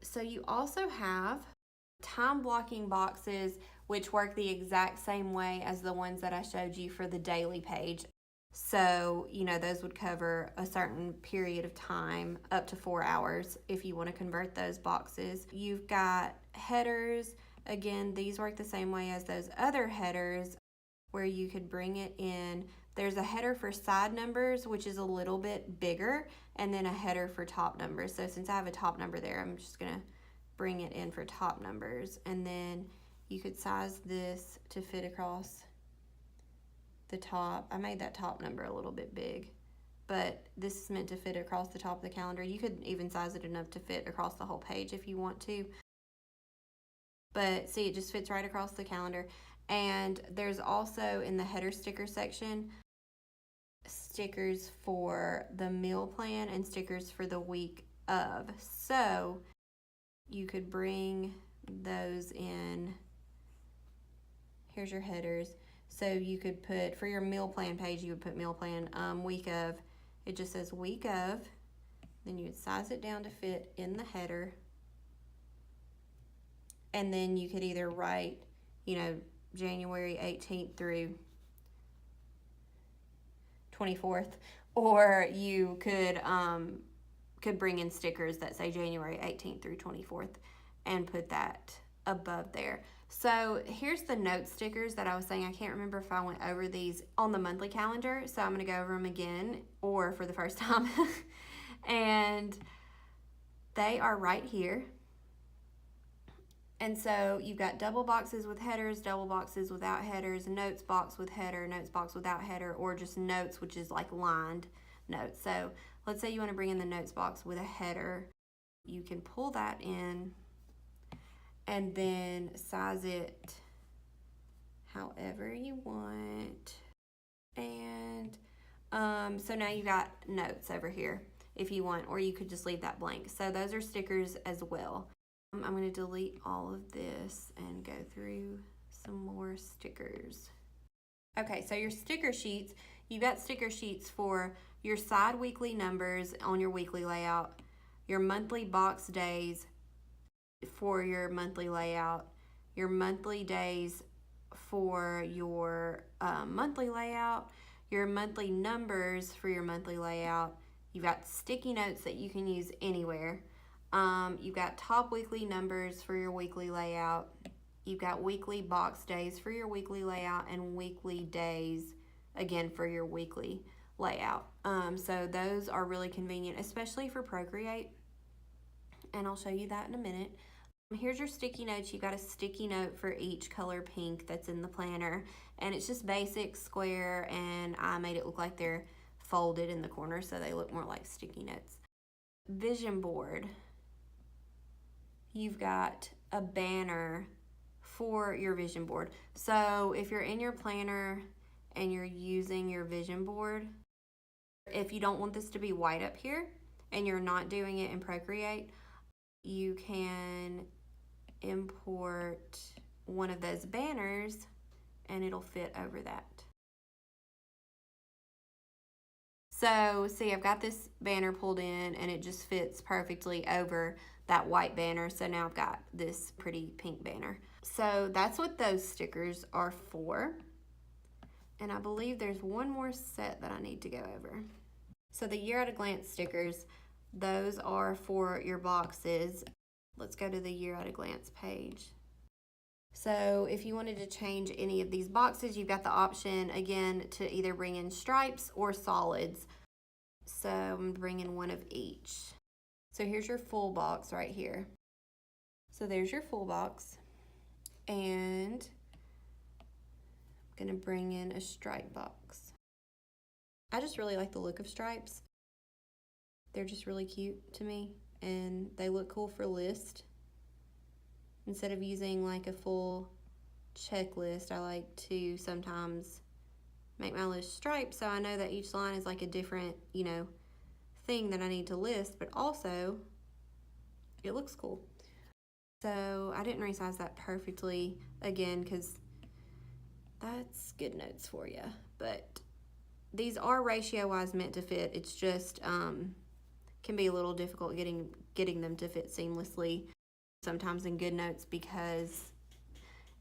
So you also have time blocking boxes, which work the exact same way as the ones that I showed you for the daily page. So, you know, those would cover a certain period of time, up to 4 hours, if you want to convert those boxes. You've got headers. Again, these work the same way as those other headers, where you could bring it in. There's a header for side numbers, which is a little bit bigger, and then a header for top numbers. So since I have a top number there, I'm just going to bring it in for top numbers. And then you could size this to fit across the top. I made that top number a little bit big, but this is meant to fit across the top of the calendar. You could even size it enough to fit across the whole page if you want to. But see, it just fits right across the calendar. And there's also in the header sticker section stickers for the meal plan and stickers for the week of. So you could bring those in. Here's your headers. So you could put, for your meal plan page, you would put meal plan week of. It just says week of. Then you would size it down to fit in the header. And then you could either write, you know, January 18th through 24th, or you could bring in stickers that say January 18th through 24th and put that above there. So here's the note stickers that I was saying. I can't remember if I went over these on the monthly calendar, so I'm going to go over them again, or for the first time. And they are right here. And so you've got double boxes with headers, double boxes without headers, notes box with header, notes box without header, or just notes, which is like lined notes. So let's say you want to bring in the notes box with a header. You can pull that in and then size it however you want. And so now you got notes over here if you want, or you could just leave that blank. So those are stickers as well. I'm going to delete all of this and go through some more stickers. Okay, so your sticker sheets, you've got sticker sheets for your side weekly numbers on your weekly layout, your monthly box days for your monthly layout, your monthly days for your monthly layout, your monthly numbers for your monthly layout. You've got sticky notes that you can use anywhere. You've got top weekly numbers for your weekly layout. You've got weekly box days for your weekly layout and weekly days again for your weekly layout. So those are really convenient, especially for Procreate. And I'll show you that in a minute. Here's your sticky notes. You got a sticky note for each color pink that's in the planner, and it's just basic square, and I made it look like they're folded in the corner so they look more like sticky notes. Vision board. You've got a banner for your vision board. So if you're in your planner and you're using your vision board, if you don't want this to be white up here and you're not doing it in Procreate, you can import one of those banners and it'll fit over that. So see, I've got this banner pulled in and it just fits perfectly over that white banner. So now I've got this pretty pink banner. So that's what those stickers are for. And I believe there's one more set that I need to go over. So the year at a glance stickers, those are for your boxes. Let's go to the year at a glance page. So if you wanted to change any of these boxes, you've got the option again to either bring in stripes or solids. So I'm bringing one of each. So here's your full box right here. So there's your full box. And I'm gonna bring in a stripe box. I just really like the look of stripes. They're just really cute to me and they look cool for list. Instead of using like a full checklist, I like to sometimes make my list striped so I know that each line is like a different, thing that I need to list, but also it looks cool. So I didn't resize that perfectly again because that's GoodNotes for you, but these are ratio-wise meant to fit. It's just can be a little difficult getting them to fit seamlessly sometimes in GoodNotes because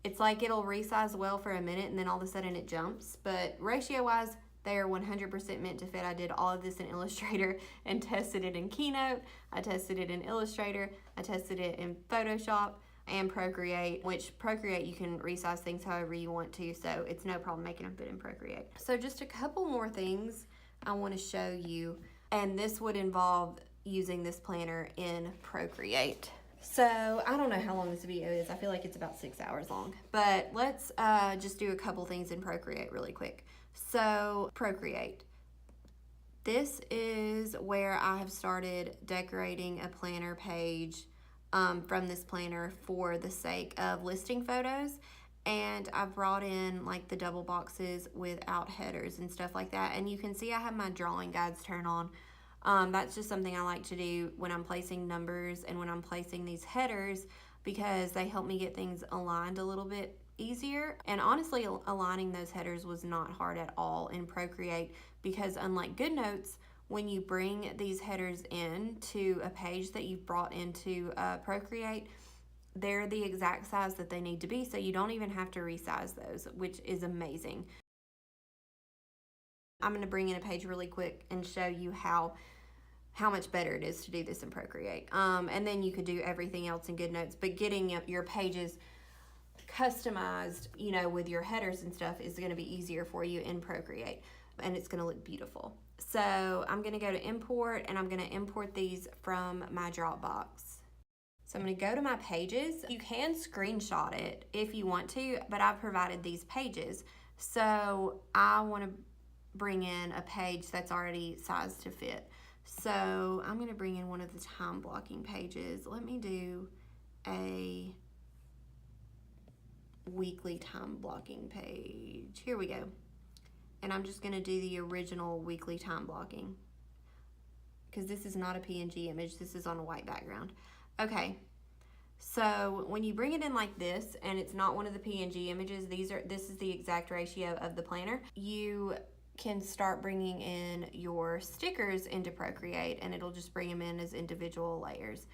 it's like it'll resize well for a minute and then all of a sudden it jumps. But ratio-wise, they are 100% meant to fit. I did all of this in Illustrator and tested it in Keynote. I tested it in Illustrator. I tested it in Photoshop and Procreate, which Procreate you can resize things however you want to, so it's no problem making them fit in Procreate. So just a couple more things I want to show you, and this would involve using this planner in Procreate. So I don't know how long this video is. I feel like it's about 6 hours long, but let's just do a couple things in Procreate really quick. So Procreate. This is where I have started decorating a planner page from this planner for the sake of listing photos, and I've brought in like the double boxes without headers and stuff like that, and you can see I have my drawing guides turned on. That's just something I like to do when I'm placing numbers and when I'm placing these headers because they help me get things aligned a little bit easier. And honestly, aligning those headers was not hard at all in Procreate because unlike GoodNotes, when you bring these headers into a page that you've brought into Procreate, they're the exact size that they need to be, so you don't even have to resize those, which is amazing. I'm going to bring in a page really quick and show you how much better it is to do this in Procreate. And then you could do everything else in GoodNotes, but getting your pages customized, with your headers and stuff is going to be easier for you in Procreate, and it's going to look beautiful. So I'm going to go to import, and I'm going to import these from my Dropbox. So I'm going to go to my pages. You can screenshot it if you want to, but I've provided these pages. So I want to bring in a page that's already sized to fit. So I'm going to bring in one of the time blocking pages. Let me do a weekly time blocking page. Here we go. And I'm just going to do the original weekly time blocking, because this is not a PNG image. This is on a white background. Okay, so when you bring it in like this, and it's not one of the PNG images, this is the exact ratio of the planner, you can start bringing in your stickers into Procreate, and it'll just bring them in as individual layers.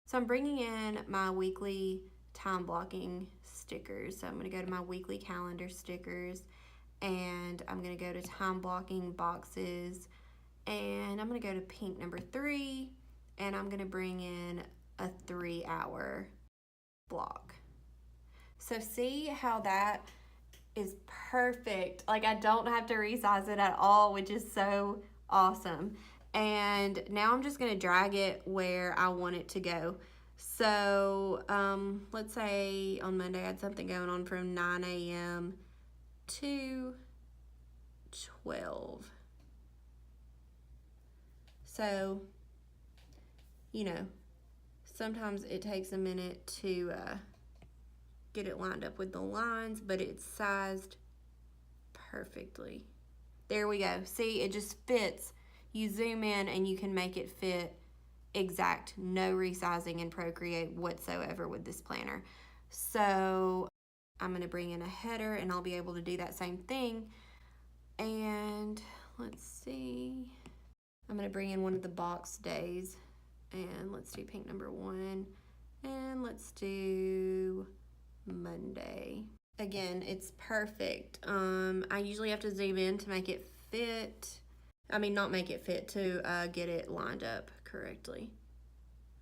So I'm bringing in my weekly time blocking stickers. So I'm going to go to my weekly calendar stickers, and I'm going to go to time blocking boxes, and I'm going to go to pink number 3, and I'm going to bring in a 3-hour block. So see how that is perfect. Like, I don't have to resize it at all, which is so awesome. And now I'm just going to drag it where I want it to go. So let's say on Monday I had something going on from 9 a.m. to 12. So, you know, sometimes it takes a minute to get it lined up with the lines, but it's sized perfectly. There we go. See, it just fits. You zoom in and you can make it fit exact. No resizing in Procreate whatsoever with this planner. So I'm going to bring in a header, and I'll be able to do that same thing. And let's see. I'm going to bring in one of the box days, and let's do pink number 1, and let's do Monday. Again, it's perfect. I usually have to zoom in to make it fit. I mean, not make it fit, to get it lined up correctly.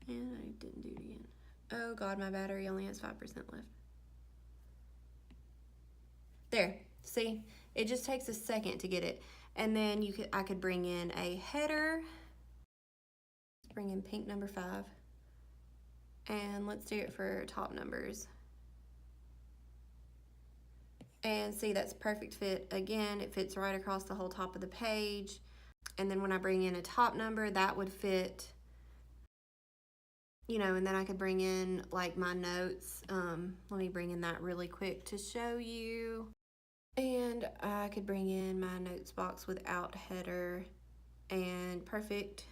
And I didn't do it again. Oh God, my battery only has 5% left. There, see? It just takes a second to get it. And then I could bring in a header. Let's bring in pink number 5. And let's do it for top numbers. And see, that's perfect fit. Again, it fits right across the whole top of the page. And then when I bring in a top number, that would fit, you know, and then I could bring in like my notes. Let me bring in that really quick to show you. And I could bring in my notes box without header, and perfect.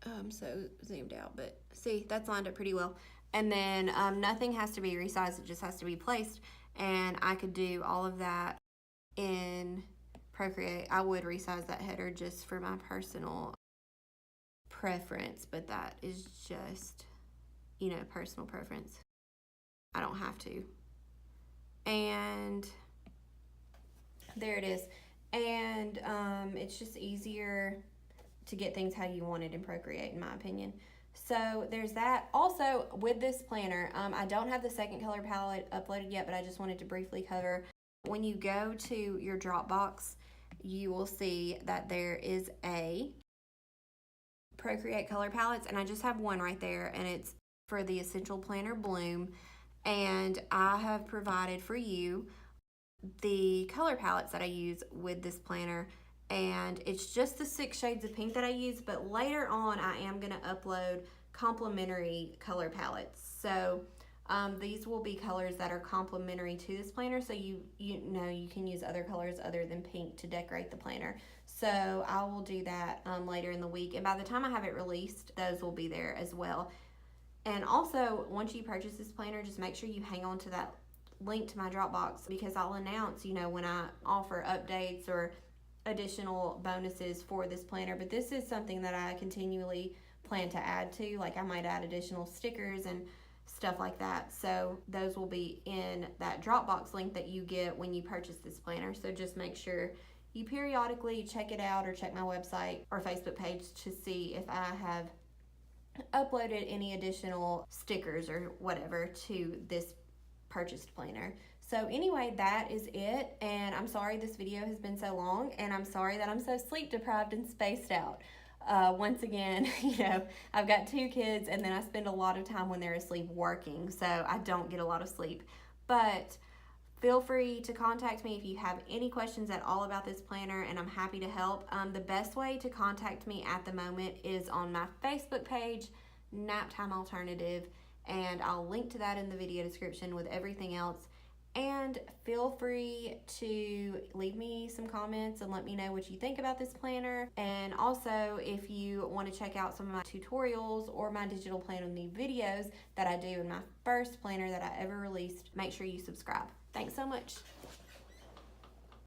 I'm so zoomed out, but see, that's lined up pretty well. And then nothing has to be resized, it just has to be placed. And I could do all of that in Procreate. I would resize that header just for my personal preference, but that is just, you know, personal preference. I don't have to. And there it is. And it's just easier to get things how you want it in Procreate, in my opinion. So there's that. Also, with this planner, I don't have the second color palette uploaded yet, but I just wanted to briefly cover. When you go to your Dropbox, you will see that there is a Procreate color palettes, and I just have one right there, and it's for the Essential Planner Bloom. And I have provided for you the color palettes that I use with this planner, and it's just the 6 shades of pink that I use, but later on I am going to upload complementary color palettes. So these will be colors that are complementary to this planner, so you know you can use other colors other than pink to decorate the planner. So I will do that later in the week, and by the time I have it released, those will be there as well. And also, once you purchase this planner, just make sure you hang on to that link to my Dropbox, because I'll announce, you know, when I offer updates or additional bonuses for this planner. But this is something that I continually plan to add to. Like, I might add additional stickers and stuff like that. So those will be in that Dropbox link that you get when you purchase this planner. So just make sure you periodically check it out, or check my website or Facebook page to see if I have uploaded any additional stickers or whatever to this purchased planner. So anyway, that is it, and I'm sorry this video has been so long, and I'm sorry that I'm so sleep deprived and spaced out. Once again, you know, I've got 2 kids, and then I spend a lot of time when they're asleep working, so I don't get a lot of sleep. But Feel free to contact me if you have any questions at all about this planner, and I'm happy to help. The best way to contact me at the moment is on my Facebook page, Naptime Alternative, and I'll link to that in the video description with everything else. And feel free to leave me some comments and let me know what you think about this planner. And also, if you want to check out some of my tutorials or my digital plan with me videos that I do in my first planner that I ever released, make sure you subscribe. Thanks so much.